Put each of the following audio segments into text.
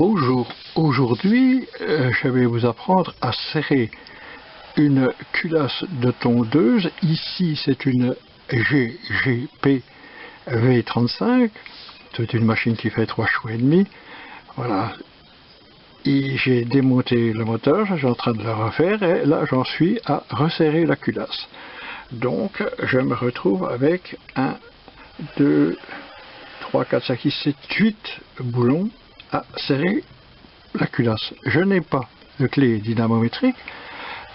Bonjour, aujourd'hui je vais vous apprendre à serrer une culasse de tondeuse. Ici c'est une GGP V35, c'est une machine qui fait 3,5 chevaux. Voilà, et j'ai démonté le moteur, je suis en train de le refaire et là j'en suis à resserrer la culasse. Donc je me retrouve avec 1, 2, 3, 4, 5, 6, 7, 8 boulons à serrer la culasse. Je n'ai pas de clé dynamométrique,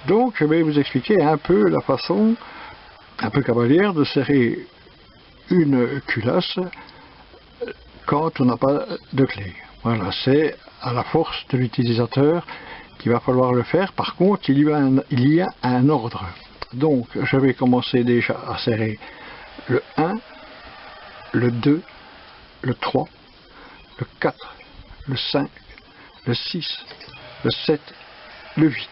donc je vais vous expliquer un peu la façon un peu cavalière de serrer une culasse quand on n'a pas de clé. Voilà, c'est à la force de l'utilisateur qu'il va falloir le faire. Par contre, il y a un ordre. Donc je vais commencer déjà à serrer le 1, le 2, le 3, le 4, le 5, le 6, le 7, le 8.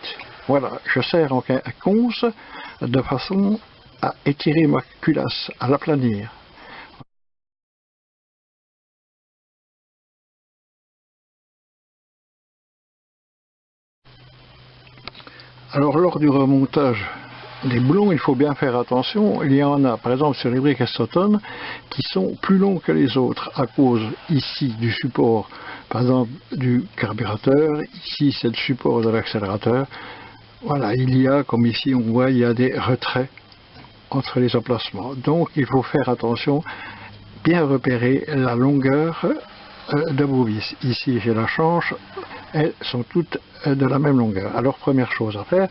Voilà, je serre en quinconce de façon à étirer ma culasse, à l'aplanir. Alors lors du remontage des boulons, il faut bien faire attention. Il y en a, par exemple sur les briques Essoton, qui sont plus longs que les autres à cause ici du support, par exemple du carburateur. Ici c'est le support de l'accélérateur. Voilà, il y a, comme ici on voit, il y a des retraits entre les emplacements. Donc il faut faire attention, bien repérer la longueur de vos vis. Ici j'ai la change, elles sont toutes de la même longueur. Alors première chose à faire,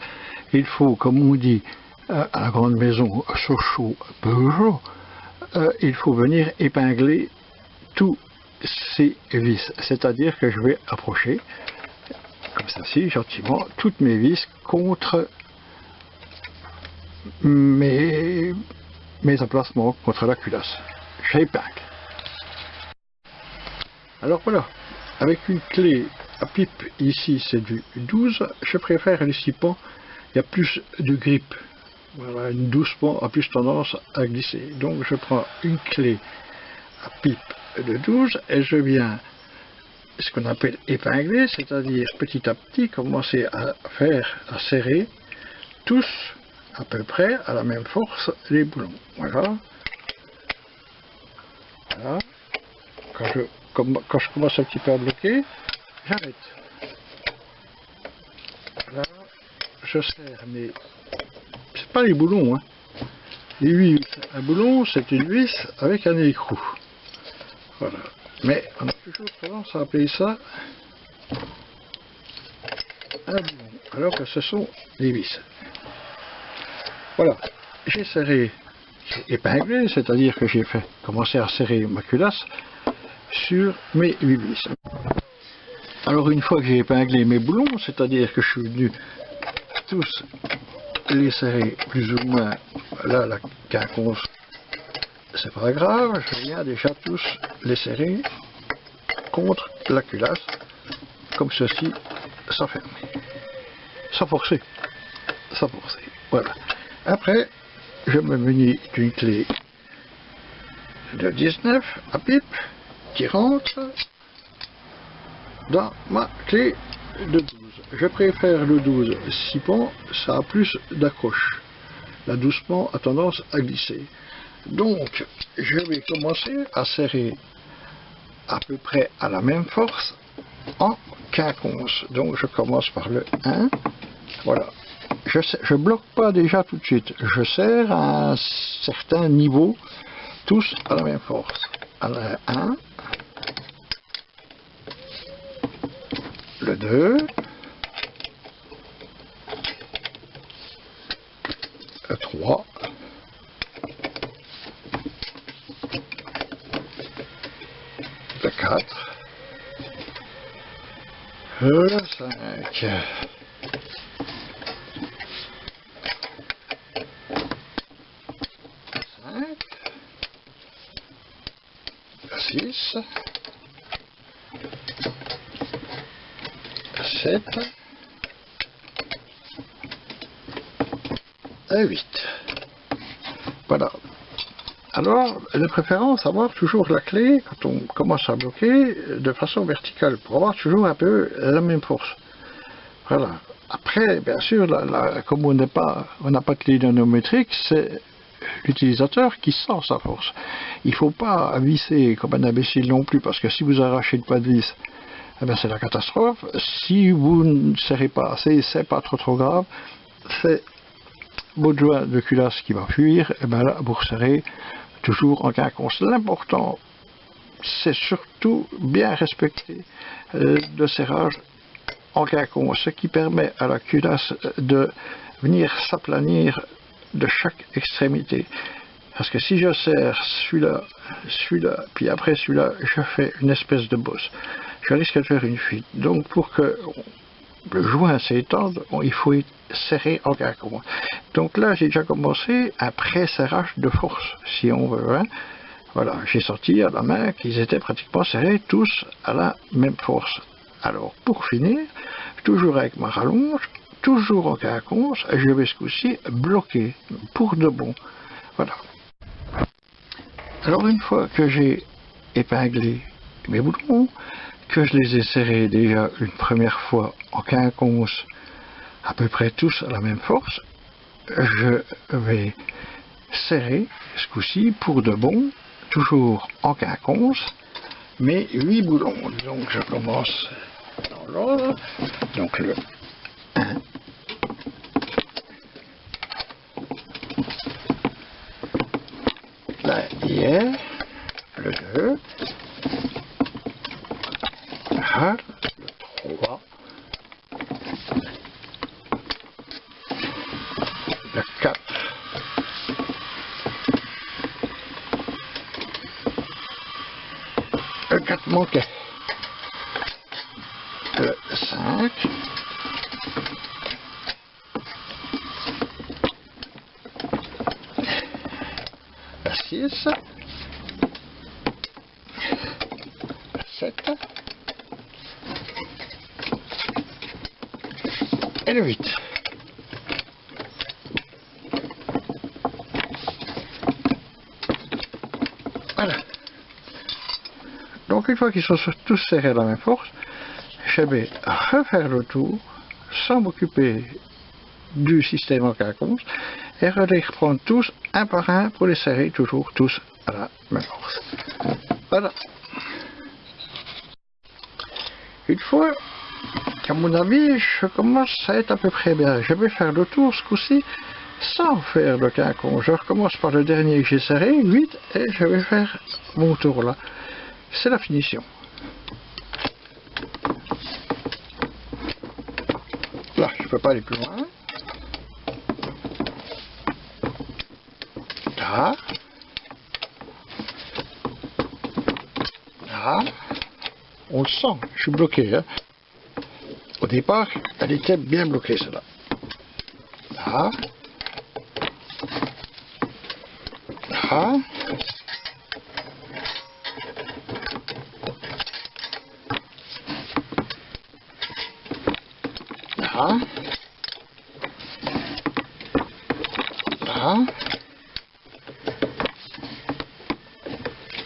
il faut, comme on dit à la grande maison Sochaux-Peugeot, il faut venir épingler tous ces vis. C'est-à-dire que je vais approcher, comme ceci, gentiment, toutes mes vis contre mes emplacements, contre la culasse. J'épingle. Alors voilà, avec une clé à pipe, ici c'est du 12, je préfère les 6 pans, il y a plus de grippe. Voilà, une 12 pans a plus tendance à glisser. Donc je prends une clé à pipe de 12 et je viens, ce qu'on appelle épingler, c'est-à-dire petit à petit commencer à serrer tous à peu près à la même force les boulons. Voilà. Voilà. Quand je commence un petit peu à bloquer, j'arrête. Là, je serre, mais c'est pas les boulons, hein. Les 8 vis. Un boulon, c'est une vis avec un écrou. Voilà. Mais on a toujours tendance à appeler ça un boulon, alors que ce sont des vis. Voilà. J'ai serré, j'ai épinglé, c'est-à-dire que j'ai commencé à serrer ma culasse sur mes 8 vis. Alors une fois que j'ai épinglé mes boulons, c'est-à-dire que je suis venu tous les serrer plus ou moins, là la quinconce, c'est pas grave, je viens déjà tous les serrer contre la culasse, comme ceci, sans fermer, sans forcer, voilà. Après, je me munis d'une clé de 19 à pipe qui rentre dans ma clé de 12. Je préfère le 12 6 pans, ça a plus d'accroche. La 12 pans a tendance à glisser. Donc, je vais commencer à serrer à peu près à la même force en quinconce. Donc, je commence par le 1. Voilà. Je bloque pas déjà tout de suite. Je serre à un certain niveau, tous à la même force. Alors, 1. Le 2, le 3, le 4, le 5, le 6, 7 et 8. Voilà. Alors, de préférence, avoir toujours la clé, quand on commence à bloquer, de façon verticale, pour avoir toujours un peu la même force. Voilà. Après, bien sûr, comme on n'a pas de clé dynamométrique, c'est l'utilisateur qui sent sa force. Il ne faut pas visser comme un imbécile non plus, parce que si vous arrachez le pas de vis, eh bien c'est la catastrophe. Si vous ne serrez pas assez, c'est pas trop grave. C'est votre joint de culasse qui va fuir, et bien là, vous resserrez toujours en quinconce. L'important, c'est surtout bien respecter le serrage en quinconce, ce qui permet à la culasse de venir s'aplanir de chaque extrémité. Parce que si je serre celui-là, puis après celui-là, je fais une espèce de bosse. Je risque de faire une fuite. Donc pour que le joint s'étende, il faut serrer en quinconce. Donc là, j'ai déjà commencé un pré-serrage de force, si on veut. Hein. Voilà, j'ai senti à la main qu'ils étaient pratiquement serrés tous à la même force. Alors, pour finir, toujours avec ma rallonge, toujours en quinconce, je vais ce coup-ci bloquer pour de bon. Voilà. Alors, une fois que j'ai épinglé mes boutons, que je les ai serrés déjà une première fois en quinconce, à peu près tous à la même force, je vais serrer ce coup-ci pour de bon, toujours en quinconce, mes 8 boulons. Donc je commence dans l'ordre. Donc le 1, là hier, le 2, là, le 3, le 4, le 4 manquait, le 5, le 6, le 7 et le 8. Voilà. Donc une fois qu'ils sont tous serrés à la même force, je vais refaire le tour sans m'occuper du système en quinconce et les reprendre tous un par un pour les serrer toujours tous à la même force. Voilà. Une fois qu'à mon avis je commence à être à peu près bien, je vais faire le tour ce coup-ci sans faire le quinconce. Je recommence par le dernier que j'ai serré, 8, et je vais faire mon tour là. C'est la finition. Là, je ne peux pas aller plus loin. Là. Là. On le sent, je suis bloqué. Hein. Au départ, elle était bien bloquée, celle-là. Là. Là. Là. Là.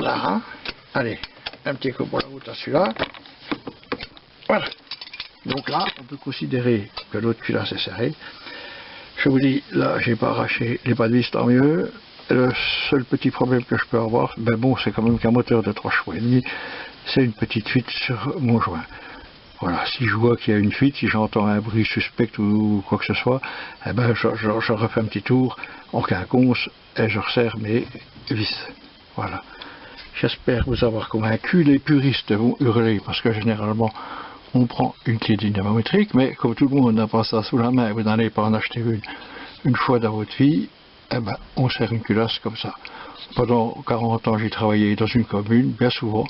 Là. Allez, un petit coup pour la route à celui-là. Voilà. Donc là, on peut considérer que l'autre culasse est serré. Je vous dis, là, j'ai pas arraché les pas de vis, tant mieux. Le seul petit problème que je peux avoir, ben bon, c'est quand même qu'un moteur de 3,5 chevaux, c'est une petite fuite sur mon joint. Voilà, si je vois qu'il y a une fuite, si j'entends un bruit suspect ou quoi que ce soit, eh ben je refais un petit tour en quinconce et je resserre mes vis. Voilà. J'espère vous avoir convaincu. Les puristes vont hurler parce que généralement on prend une clé dynamométrique, mais comme tout le monde n'a pas ça sous la main, vous n'allez pas en acheter une fois dans votre vie, eh ben on serre une culasse comme ça. Pendant 40 ans, j'ai travaillé dans une commune, bien souvent,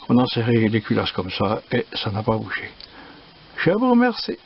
on a serré les culasses comme ça et ça n'a pas bougé. Je vous remercie.